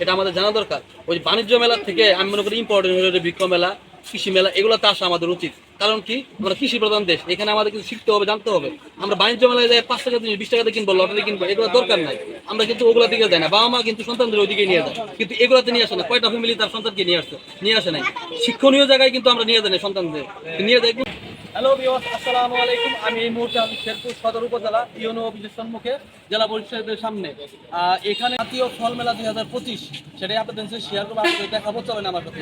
এটা আমাদের জানা দরকার। ওই বাণিজ্য মেলা থেকে আমি মনে করি ইম্পর্টেন্ট হলো বৃক্ষ মেলা, কৃষি মেলা, এগুলোতে আসা আমাদের উচিত। কারণ কি, আমরা কৃষি প্রধান দেশ, এখানে আমাদের কিছু শিখতে হবে, জানতে হবে। আমরা বাণিজ্য মেলায় যাই 5 টাকা 20 টাকাতে কিনবো, লটারি কিনবো, এগুলো দরকার নাই। আমরা কিন্তু ওগুলা দিকে যাই না, বাবা মা কিন্তু সন্তানদের ওইদিকে নিয়ে যায়, কিন্তু এগুলোতে নিয়ে আসে না। কয়টা ফ্যামিলি তার সন্তানকে নিয়ে আসে নাই। শিক্ষণীয় জায়গায় কিন্তু আমরা নিয়ে যাই না সন্তানদের, নিয়ে যাই। হ্যালো ভিউয়ার্স, আসসালামু আলাইকুম। আমি এই মুহূর্তে শেরপুর সদর উপজেলা ইউনো অফিসের সম্মুখে, জেলা পরিষদের সামনে। এখানে জাতীয় ফল মেলা 2025, সেটাই আপনাদের সাথে শেয়ার করবো, আপনাদের দেখাবো। চলেন আমার সাথে।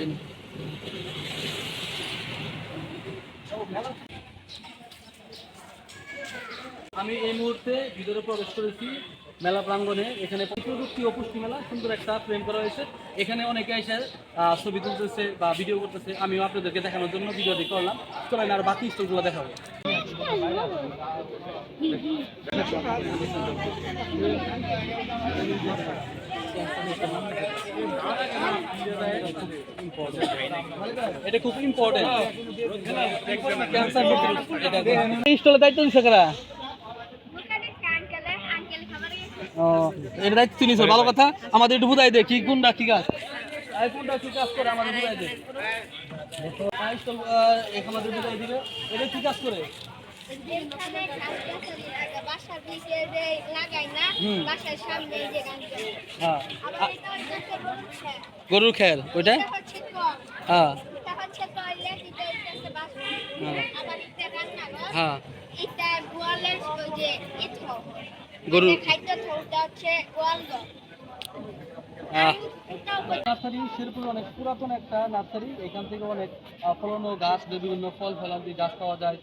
আমি এই মুহূর্তে ভিতরে প্রবেশ করেছি মেলা প্রাঙ্গণে। এখানে প্রযুক্তি ও পুষ্টি মেলা, সুন্দর একটা ফ্রেম করা হয়েছে। এখানে অনেকে এসে ছবি তুলতেছে বা ভিডিও করতেছে। আমিও আপনাদেরকে দেখানোর জন্য ভিডিওটি করলাম। চলেন আর বাকি স্টলগুলো দেখাবো। এটা খুব ইম্পর্টেন্ট। এই স্টলের দায়িত্ব দিচ্ছে কারা? এটা দায়িত্ব নিয়েছো, ভালো কথা। আমাদের একটু বুঝাই দে কি কোনটা কি কাজ, কোনটা কি কাজ করে আমাদের বুঝাই দে। আমাদের বুঝাই দিবে এটা কি কাজ করে। গরুর খেল ওইটা। হ্যাঁ হ্যাঁ, গরু নার্সারি। শেরপুর অনেক পুরাতন একটা নার্সারি। এখান থেকে অনেক ফলানো গাছ, বিভিন্ন ফল ফলান্তি গাছ পাওয়া যায়,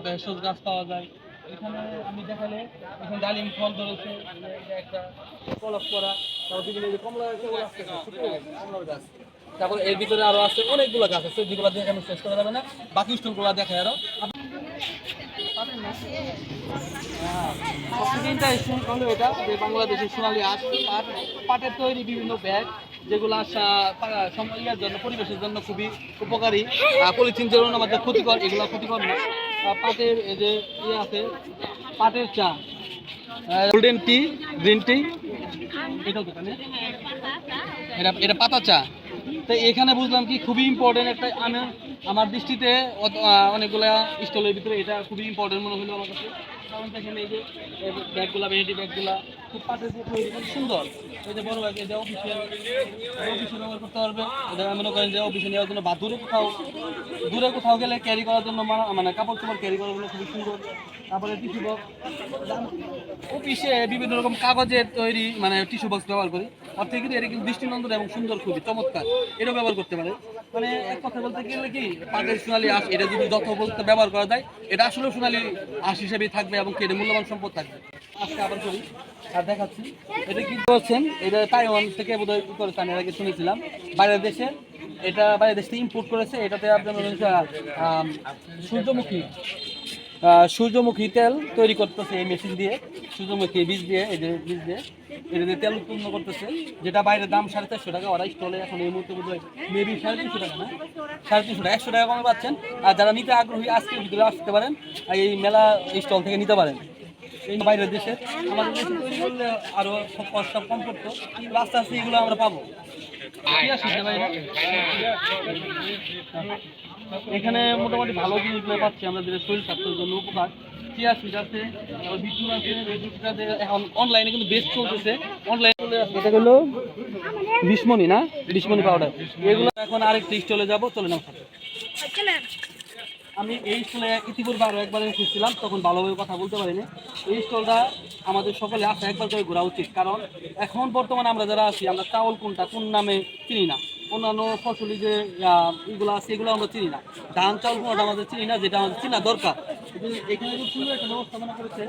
ভেষজ গাছ পাওয়া যায়। এখানে আমি দেখালে এখানে ডালিম ফল ধরেছে, একটা কলস করা, তারপর বিভিন্ন কমলার গাছ। তারপর এর ভিতরে আরো আছে অনেকগুলো গাছ আছে, যেগুলো দেখে আমি শেষ করা যাবে না। বাকি স্টলগুলো দেখায় আরো। এটা যে বাংলাদেশের সোনালী আঁশ পাটের তৈরি বিভিন্ন ব্যাগ, যেগুলো সময়ের জন্য, পরিবেশের জন্য খুবই উপকারী। পলিথিন যেগুলো আমাদের ক্ষতিকর, এগুলো ক্ষতিকর না। পাটের এই যে ইয়ে আছে, পাটের চা, গোল্ডেন টি, গ্রিন টি, এটাও দোকানে। এটা পাতা চা। তো এখানে বুঝলাম কি খুবই ইম্পর্টেন্ট একটা, আমার দৃষ্টিতে অনেকগুলা স্টলের ভিতরে এটা খুবই ইম্পর্টেন্ট মনে হলো আমার কাছে। কারণ দেখেন এই যে ব্যাগগুলা, ভ্যানিটি ব্যাগগুলা খুব পাটের দিয়ে তৈরি, খুব সুন্দর। এই যে বড় ব্যাগ, এটা অফিসে ব্যবহার করতে পারবে। এটা মনে করেন যে অফিসে নেওয়ার জন্য বা দূরে কোথাও গেলে ক্যারি করার জন্য, মানে কাপড় চোপড় ক্যারি করার জন্য খুবই সুন্দর। তারপরে টিস্যু বক্স, অফিসে বিভিন্ন রকম কাগজের তৈরি মানে টিস্যু বক্স ব্যবহার করি। অর্থে কিন্তু এটা কিন্তু দৃষ্টিনন্দন এবং সুন্দর, খুবই চমৎকার। এটাও ব্যবহার করতে পারে। মানে এক কথা বলতে গেলে কি, পাটের সোনালী আঁশ, এটা যদি যথোপযুক্ত ব্যবহার করা যায়, এটা আসলে সোনালী আঁশ হিসেবেই থাকবে এবং এটা মূল্যবান সম্পদ থাকবে। আজকে আবার করি আর দেখাচ্ছি। এটা কি করছেন, এটা তাইওয়ান থেকে বোধহয় করেছে, আমি এর আগে শুনেছিলাম। বাইরের দেশে, এটা বাইরের দেশ থেকে ইম্পোর্ট করেছে। এটাতে আপনার সূর্যমুখী তেল তৈরি করতেছে এই মেশিন দিয়ে, সূর্যমুখী বীজ দিয়ে, এই যে বীজ দিয়ে এটা দিয়ে তেল উৎপন্ন করতেছে, যেটা বাইরের দাম 450 টাকা। ওরা স্টলে এখন এই মুহূর্তে বোধ হয় মেবি 350 টাকা, না 350 টাকা, 100 টাকা কমে পাচ্ছেন। আর যারা নিতে আগ্রহী আজকের ভিতরে আসতে পারেন, এই মেলা স্টল থেকে নিতে পারেন। এই বাইরের দেশে, আমাদের দেশে তৈরি করলে আরো কষ্ট কম করতো, আস্তে আস্তে এগুলো আমরা পাবো। এখানে মোটামুটি ভালো জিনিসগুলো পাচ্ছি, আমাদের শরীর স্বাস্থ্যের জন্য উপকার। চিয়া সিড আছে, বিটুর আছে, এখন অনলাইনে কিন্তু বেস্ট চলতেছে। অনলাইনে এটা হলো বিসমনি, না বিসমনি পাউডার, এগুলো এখন আরেকটি স্টলে যাবো। চলে না আমি এই স্টলে ইতিপূর্বে আরও একবার এসেছিলাম, তখন ভালোভাবে কথা বলতে পারিনি। এই স্টলটা আমাদের সকলে আসা একবার করে ঘোরা উচিত। কারণ এখন বর্তমানে আমরা যারা আছি, আমরা চাউল কোনটা কোন নামে চিনি না। অন্যান্য ফসলি যে এগুলো আছে, এগুলো আমরা চিনি না। ধান চাউল কোনোটা আমাদের চিনি না, যেটা আমাদের চিনা দরকার। এখানে খুব সুন্দর একটা ব্যবস্থাপনা করেছে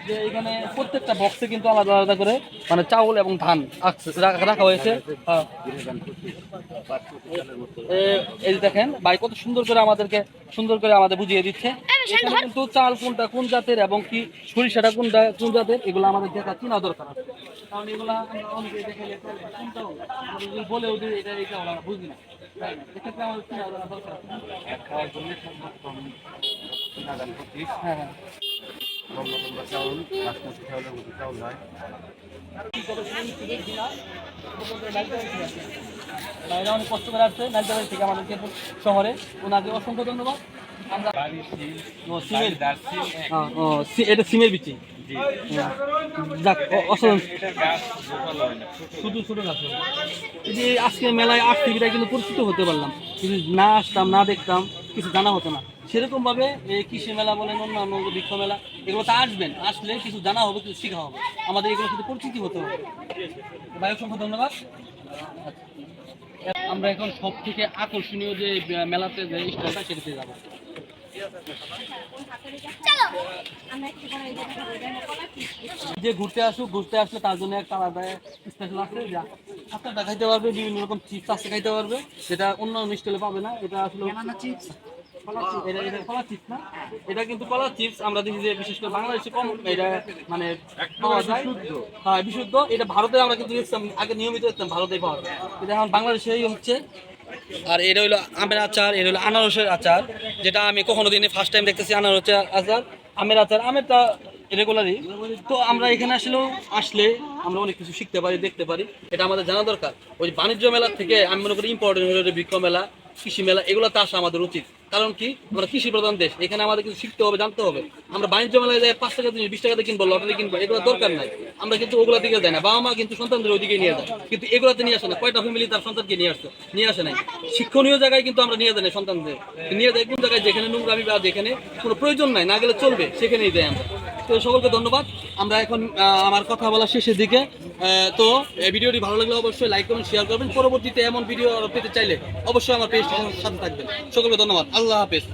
যে এখানে প্রত্যেকটা বক্সে কিন্তু আলাদা আলাদা করে মানে চাউল এবং ধান রাখা হয়েছে। এই যে দেখেন ভাই কত সুন্দর করে আমাদের বুঝিয়ে দিচ্ছে। এখানে কিন্তু চাল কোনটা কোন জাতের এবং কি সরিষাটা কোনটা কোন জাতের, এগুলো আমাদের দেখা চিনা দরকার। কারণ এগুলা আমরা অনেকে দেখালে বলেও দিই এটা ওরা বুঝি না। এক্ষেত্রে আমাদের চিনা দরকার। হ্যাঁ হ্যাঁ, লম্বা লম্বা চাউল, বাসমতি চাউলের মতো চাউল হয়। বাইরে অনেক কষ্ট করে আসছে নাইজাবাড়ি থেকে আমাদের কেবল শহরে, ওনাকে অসংখ্য ধন্যবাদ। আমরা এটা সিমের বিচি, যাক অসাধারণ, ছোটো ছোটো গাছ। এই যে আজকে মেলায় আসতে গিয়ে কিন্তু পরিচিত হতে পারলাম, যদি না আসতাম না দেখতাম কিছু জানা হতো না। সেরকমভাবে এই কৃষি মেলা বলেন অন্যান্য বৃক্ষ মেলা এগুলোতে আসবেন, আসলে কিছু জানা হবে, কিছু শেখা হবে, আমাদের এগুলোর সাথে পরিচিতি হতে হবে। ভাই অসংখ্য ধন্যবাদ। আমরা এখন সব থেকে আকর্ষণীয় যে মেলাতে যে স্টলটা সেটাতে যাবো। যে ঘুরতে আসলে তার জন্য একটা আলাদা স্পেশাল আছে, যা আপনারটা খাইতে পারবে, বিভিন্ন রকম চিপস আছে খাইতে পারবে, যেটা অন্য স্টলে পাবে না। এটা আসলে চিপস, এটা কলার চিপস না, এটা কিন্তু কলার চিপস আমরা দেখি যে বিশেষ করে বাংলাদেশে কম এটা মানে পাওয়া যায়। হ্যাঁ বিশুদ্ধ, এটা ভারতে আমরা কিন্তু দেখতাম আগে নিয়মিত দেখতাম, ভারতেই পাওয়া যায়, এটা এখন বাংলাদেশেই হচ্ছে। আর এটা হলো আমের আচার, এটা হলো আনারসের আচার, যেটা আমি কখনো দিনে ফার্স্ট টাইম দেখতেছি। আনারসের আচার, আমের আচার, আমেরটা রেগুলারই। তো আমরা এখানে আসলে আমরা অনেক কিছু শিখতে পারি, দেখতে পারি, এটা আমাদের জানা দরকার। ওই বাণিজ্য মেলার থেকে আমি মনে করি ইম্পর্টেন্ট হলো বৃক্ষ মেলা, কৃষি মেলা, এগুলোতে আসা আমাদের উচিত। কারণ কি, আমরা কৃষি প্রধান দেশ, এখানে আমাদের কিছু শিখতে হবে, জানতে হবে। আমরা বাণিজ্য মেলায় যাই 5 টাকা জিনিস 20 টাকাতে কিনবো, লটারি কিনবো, এগুলো দরকার নাই। আমরা কিন্তু ওগুলা দিকে যাই না, বাবা মা কিন্তু সন্তানদের ওইদিকে নিয়ে যায়, কিন্তু এগুলোতে নিয়ে আসে না। কয়টা ফ্যামিলি তার সন্তানকে নিয়ে আসে নাই শিক্ষণীয় জায়গায়, কিন্তু আমরা নিয়ে যাই না সন্তানদের, নিয়ে যাই কোন জায়গায় যেখানে নোংরামি বা যেখানে কোনো প্রয়োজন নাই, না গেলে চলবে, সেখানেই যাই আমরা। তো সকলকে ধন্যবাদ। আমরা এখন আমার কথা বলা শেষের দিকে। তো এই ভিডিওটি ভালো লাগলে অবশ্যই লাইক কমেন্ট শেয়ার করবেন। পরবর্তীতে এমন ভিডিও পেতে চাইলে অবশ্যই আমার পেজটির সাথে থাকবেন। সকলকে ধন্যবাদ। আল্লাহ হাফেজ।